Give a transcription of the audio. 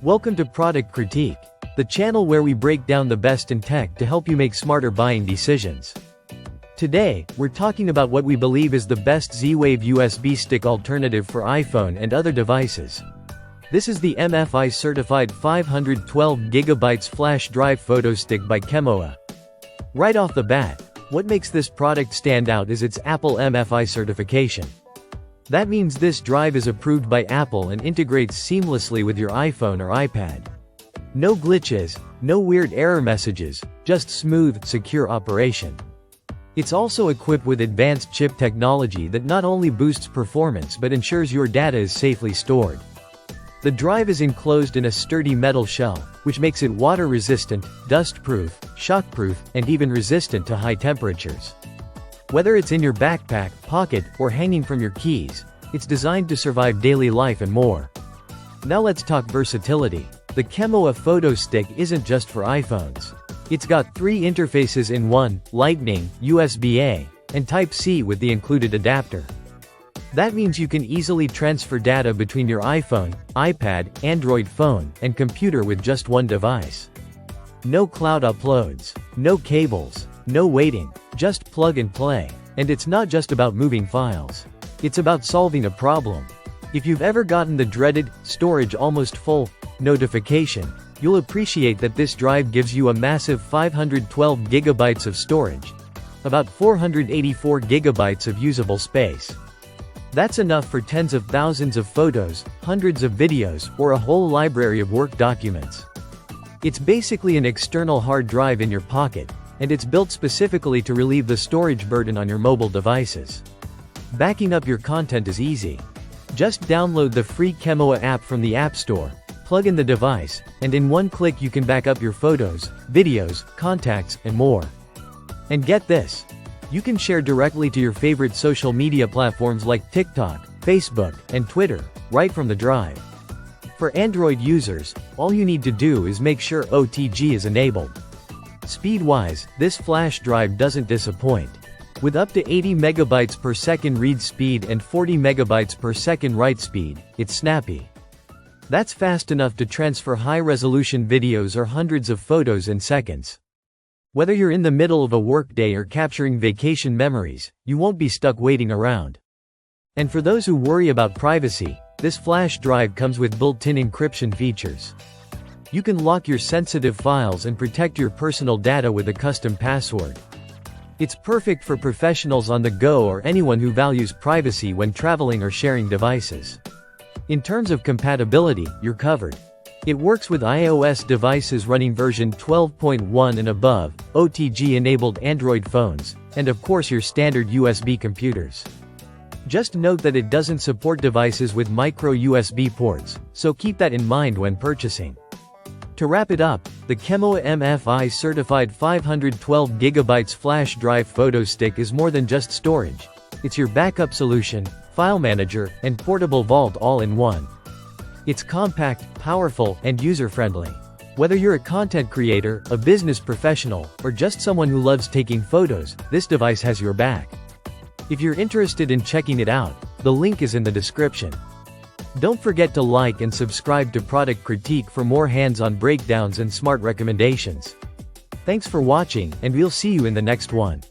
Welcome to Product Critique, the channel where we break down the best in tech to help you make smarter buying decisions. Today, we're talking about what we believe is the best Zwave USB stick alternative for iPhone and other devices. This is the MFI certified 512GB flash drive photo stick by Qemoa. Right off the bat, what makes this product stand out is its Apple MFI certification. That means this drive is approved by Apple and integrates seamlessly with your iPhone or iPad. No glitches, no weird error messages, just smooth, secure operation. It's also equipped with advanced chip technology that not only boosts performance but ensures your data is safely stored. The drive is enclosed in a sturdy metal shell, which makes it water-resistant, dust-proof, shock-proof, and even resistant to high temperatures. Whether it's in your backpack, pocket, or hanging from your keys, it's designed to survive daily life and more. Now let's talk versatility. The Qemoa photo stick isn't just for iPhones. It's got 3 interfaces in one: Lightning, USB-A, and Type-C with the included adapter. That means you can easily transfer data between your iPhone, iPad, Android phone, and computer with just one device. No cloud uploads, no cables, no waiting, just plug and play. And it's not just about moving files. It's about solving a problem. If you've ever gotten the dreaded "storage almost full" notification, you'll appreciate that this drive gives you a massive 512GB of storage. About 484GB of usable space. That's enough for tens of thousands of photos, hundreds of videos, or a whole library of work documents. It's basically an external hard drive in your pocket, and it's built specifically to relieve the storage burden on your mobile devices. Backing up your content is easy. Just download the free Qemoa app from the App Store, plug in the device, and in one click you can back up your photos, videos, contacts, and more. And get this! You can share directly to your favorite social media platforms like TikTok, Facebook, and Twitter, right from the drive. For Android users, all you need to do is make sure OTG is enabled. Speed-wise, this flash drive doesn't disappoint. With up to 80 megabytes per second read speed and 40 megabytes per second write speed, it's snappy. That's fast enough to transfer high-resolution videos or hundreds of photos in seconds. Whether you're in the middle of a workday or capturing vacation memories, you won't be stuck waiting around. And for those who worry about privacy, this flash drive comes with built-in encryption features. You can lock your sensitive files and protect your personal data with a custom password. It's perfect for professionals on the go or anyone who values privacy when traveling or sharing devices. In terms of compatibility, you're covered. It works with iOS devices running version 12.1 and above, OTG-enabled Android phones, and of course your standard USB computers. Just note that it doesn't support devices with micro USB ports, so keep that in mind when purchasing. To wrap it up, the Qemoa MFI certified 512GB flash drive photo stick is more than just storage. It's your backup solution, file manager, and portable vault all in one. It's compact, powerful, and user-friendly. Whether you're a content creator, a business professional, or just someone who loves taking photos, this device has your back. If you're interested in checking it out, the link is in the description. Don't forget to like and subscribe to Product Critique for more hands-on breakdowns and smart recommendations. Thanks for watching, and we'll see you in the next one.